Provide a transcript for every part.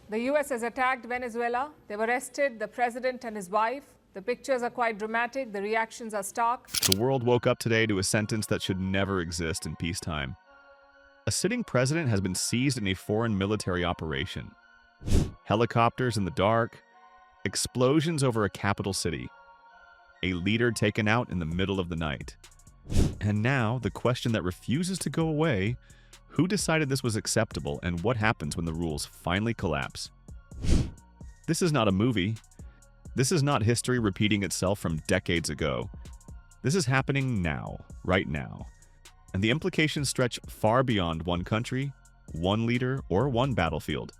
The US has attacked Venezuela. They've arrested the president and his wife. The pictures are quite dramatic. The reactions are stark. The world woke up today to a sentence that should never exist in peacetime. A sitting president has been seized in a foreign military operation. Helicopters in the dark, explosions over a capital city, a leader taken out in the middle of the night. And now, the question that refuses to go away: who decided this was acceptable, and what happens when the rules finally collapse? This is not a movie. This is not history repeating itself from decades ago. This is happening now, right now. And the implications stretch far beyond one country, one leader, or one battlefield.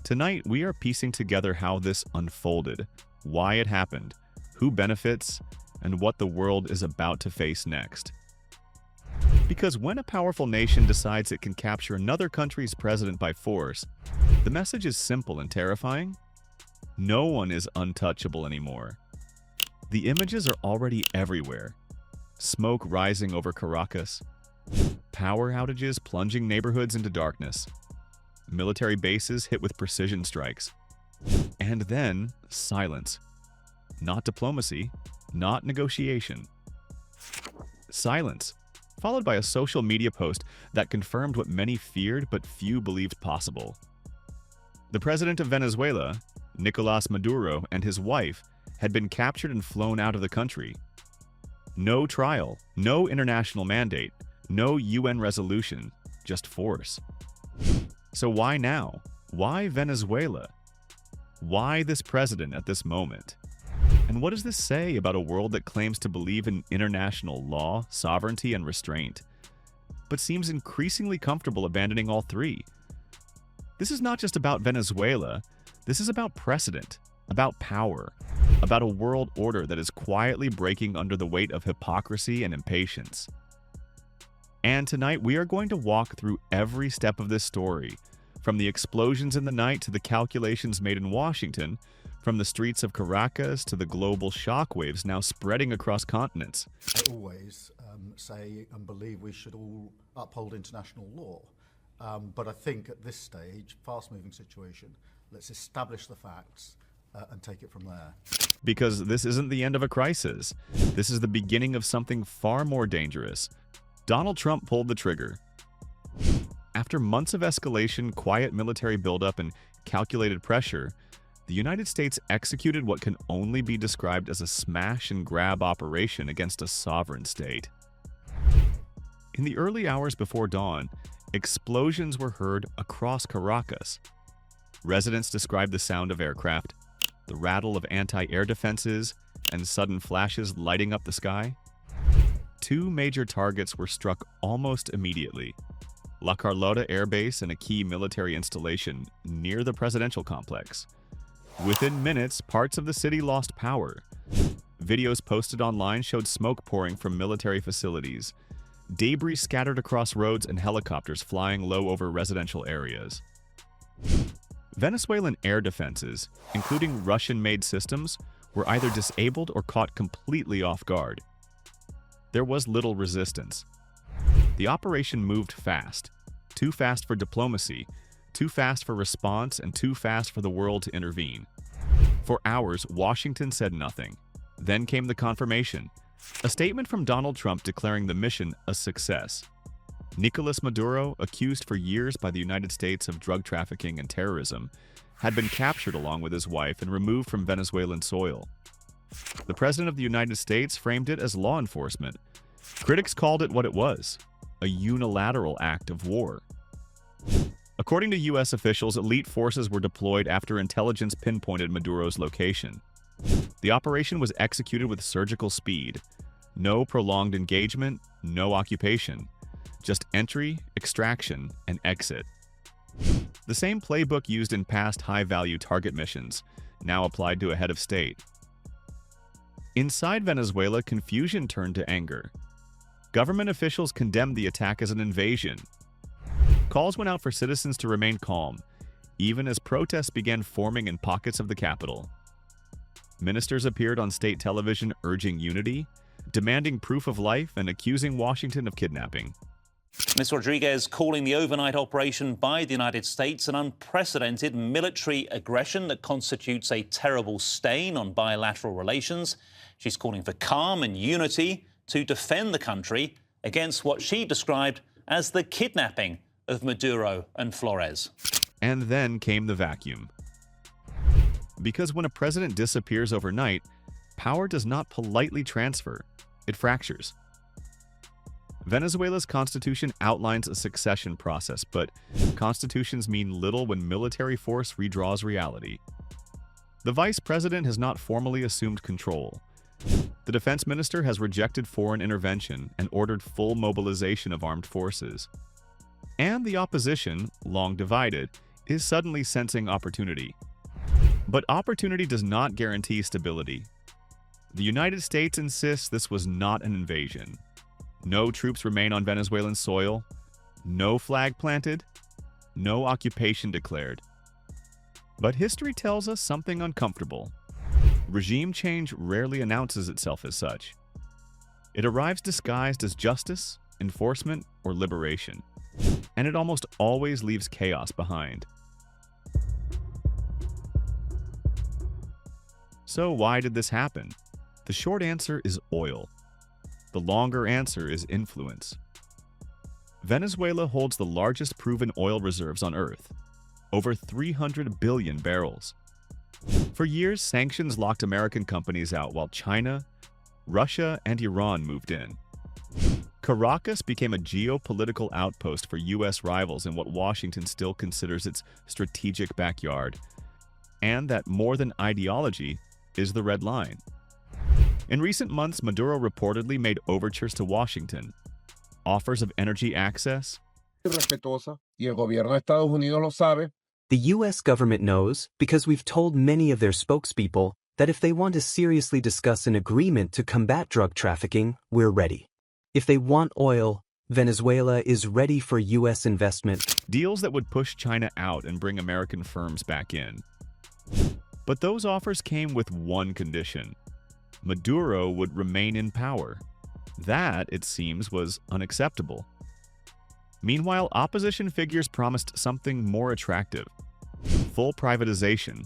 Tonight, we are piecing together how this unfolded, why it happened, who benefits, and what the world is about to face next. Because when a powerful nation decides it can capture another country's president by force, the message is simple and terrifying. No one is untouchable anymore. The images are already everywhere. Smoke rising over Caracas, power outages plunging neighborhoods into darkness, military bases hit with precision strikes, and then silence. Not diplomacy, not negotiation. Silence, followed by a social media post that confirmed what many feared but few believed possible. The president of Venezuela, Nicolás Maduro, and his wife had been captured and flown out of the country. No trial, no international mandate, no UN resolution, just force. So why now? Why Venezuela? Why this president at this moment? And what does this say about a world that claims to believe in international law, sovereignty, and restraint, but seems increasingly comfortable abandoning all three? This is not just about Venezuela. This is about precedent, about power, about a world order that is quietly breaking under the weight of hypocrisy and impatience. And tonight, we are going to walk through every step of this story, from the explosions in the night to the calculations made in Washington, from the streets of Caracas to the global shockwaves now spreading across continents. I always say and believe we should all uphold international law. But I think at this stage, fast-moving situation, let's establish the facts and take it from there. Because this isn't the end of a crisis. This is the beginning of something far more dangerous. Donald Trump pulled the trigger. After months of escalation, quiet military buildup, and calculated pressure, the United States executed what can only be described as a smash-and-grab operation against a sovereign state. In the early hours before dawn, explosions were heard across Caracas. Residents described the sound of aircraft, the rattle of anti-air defenses, and sudden flashes lighting up the sky. Two major targets were struck almost immediately: La Carlota airbase and a key military installation near the presidential complex. Within minutes, parts of the city lost power. Videos posted online showed smoke pouring from military facilities, debris scattered across roads, and helicopters flying low over residential areas. Venezuelan air defenses, including Russian-made systems, were either disabled or caught completely off guard. There was little resistance. The operation moved fast. Too fast for diplomacy, too fast for response, and too fast for the world to intervene. For hours, Washington said nothing. Then came the confirmation: a statement from Donald Trump declaring the mission a success. Nicolás Maduro, accused for years by the United States of drug trafficking and terrorism, had been captured along with his wife and removed from Venezuelan soil. The President of the United States framed it as law enforcement. Critics called it what it was: a unilateral act of war. According to U.S. officials, elite forces were deployed after intelligence pinpointed Maduro's location. The operation was executed with surgical speed. No prolonged engagement, no occupation. Just entry, extraction, and exit. The same playbook used in past high-value target missions, now applied to a head of state. Inside Venezuela, confusion turned to anger. Government officials condemned the attack as an invasion. Calls went out for citizens to remain calm, even as protests began forming in pockets of the capital. Ministers appeared on state television urging unity, demanding proof of life, and accusing Washington of kidnapping. Ms. Rodriguez calling the overnight operation by the United States an unprecedented military aggression that constitutes a terrible stain on bilateral relations. She's calling for calm and unity to defend the country against what she described as the kidnapping of Maduro and Flores. And then came the vacuum. Because when a president disappears overnight, power does not politely transfer, it fractures. Venezuela's constitution outlines a succession process, but constitutions mean little when military force redraws reality. The vice president has not formally assumed control. The defense minister has rejected foreign intervention and ordered full mobilization of armed forces. And the opposition, long divided, is suddenly sensing opportunity. But opportunity does not guarantee stability. The United States insists this was not an invasion. No troops remain on Venezuelan soil, no flag planted, no occupation declared. But history tells us something uncomfortable. Regime change rarely announces itself as such. It arrives disguised as justice, enforcement, or liberation, and it almost always leaves chaos behind. So why did this happen? The short answer is oil. The longer answer is influence. Venezuela holds the largest proven oil reserves on Earth, over 300 billion barrels. For years, sanctions locked American companies out while China, Russia, and Iran moved in. Caracas became a geopolitical outpost for U.S. rivals in what Washington still considers its strategic backyard, and that more than ideology is the red line. In recent months, Maduro reportedly made overtures to Washington, offers of energy access. Respetuosa, y el gobierno de Estados Unidos lo sabe. The U.S. government knows because we've told many of their spokespeople that if they want to seriously discuss an agreement to combat drug trafficking, we're ready. If they want oil, Venezuela is ready for U.S. investment. Deals that would push China out and bring American firms back in. But those offers came with one condition. Maduro would remain in power. That, it seems, was unacceptable. Meanwhile, opposition figures promised something more attractive: full privatization,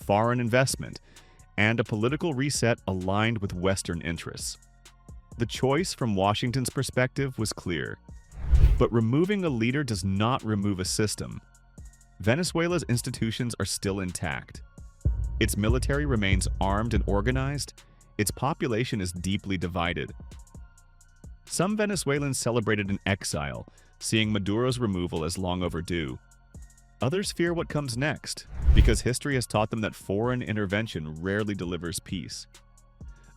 foreign investment, and a political reset aligned with Western interests. The choice from Washington's perspective was clear. But removing a leader does not remove a system. Venezuela's institutions are still intact. Its military remains armed and organized. Its population is deeply divided. Some Venezuelans celebrated in exile, seeing Maduro's removal as long overdue. Others fear what comes next, because history has taught them that foreign intervention rarely delivers peace.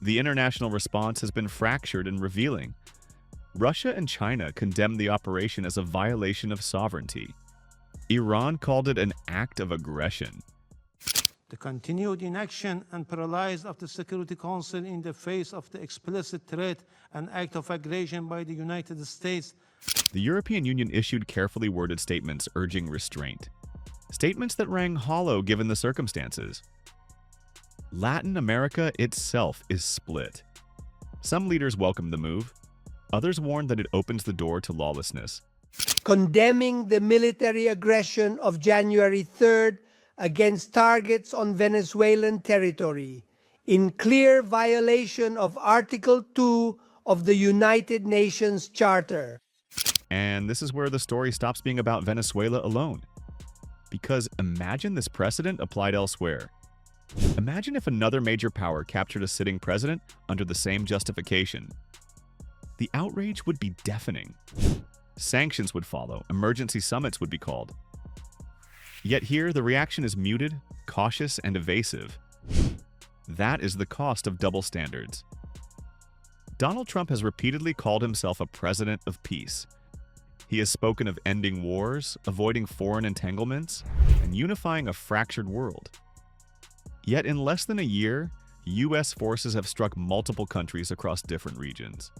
The international response has been fractured and revealing. Russia and China condemned the operation as a violation of sovereignty. Iran called it an act of aggression. The continued inaction and paralysis of the Security Council in the face of the explicit threat and act of aggression by the United States. The European Union issued carefully worded statements urging restraint. Statements that rang hollow given the circumstances. Latin America itself is split. Some leaders welcomed the move. Others warned that it opens the door to lawlessness. Condemning the military aggression of January 3rd against targets on Venezuelan territory, in clear violation of Article 2 of the United Nations Charter. And this is where the story stops being about Venezuela alone. Because imagine this precedent applied elsewhere. Imagine if another major power captured a sitting president under the same justification. The outrage would be deafening. Sanctions would follow, emergency summits would be called. Yet here, the reaction is muted, cautious, and evasive. That is the cost of double standards. Donald Trump has repeatedly called himself a president of peace. He has spoken of ending wars, avoiding foreign entanglements, and unifying a fractured world. Yet in less than a year, U.S. forces have struck multiple countries across different regions.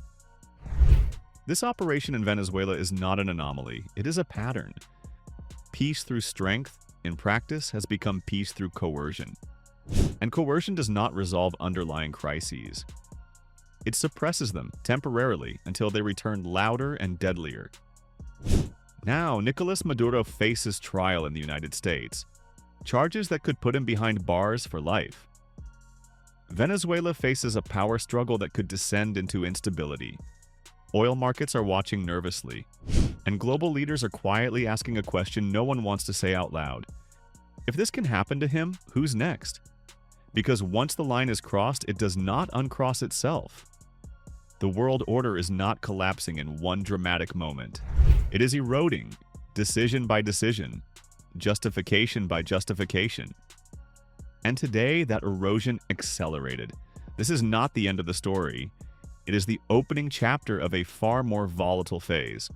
This operation in Venezuela is not an anomaly, it is a pattern. Peace through strength, in practice, has become peace through coercion. And coercion does not resolve underlying crises. It suppresses them temporarily until they return louder and deadlier. Now, Nicolás Maduro faces trial in the United States, charges that could put him behind bars for life. Venezuela faces a power struggle that could descend into instability. Oil markets are watching nervously, and global leaders are quietly asking a question no one wants to say out loud. If this can happen to him, who's next? Because once the line is crossed, it does not uncross itself. The world order is not collapsing in one dramatic moment. It is eroding, decision by decision, justification by justification. And today, that erosion accelerated. This is not the end of the story. It is the opening chapter of a far more volatile phase.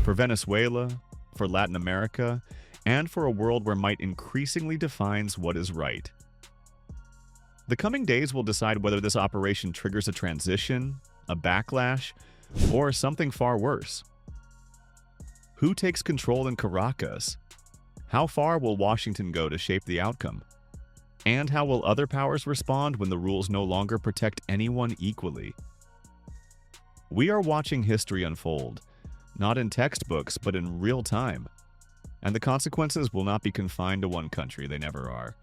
For Venezuela, for Latin America, and for a world where might increasingly defines what is right. The coming days will decide whether this operation triggers a transition, a backlash, or something far worse. Who takes control in Caracas? How far will Washington go to shape the outcome? And how will other powers respond when the rules no longer protect anyone equally? We are watching history unfold, not in textbooks, but in real time. And the consequences will not be confined to one country, they never are.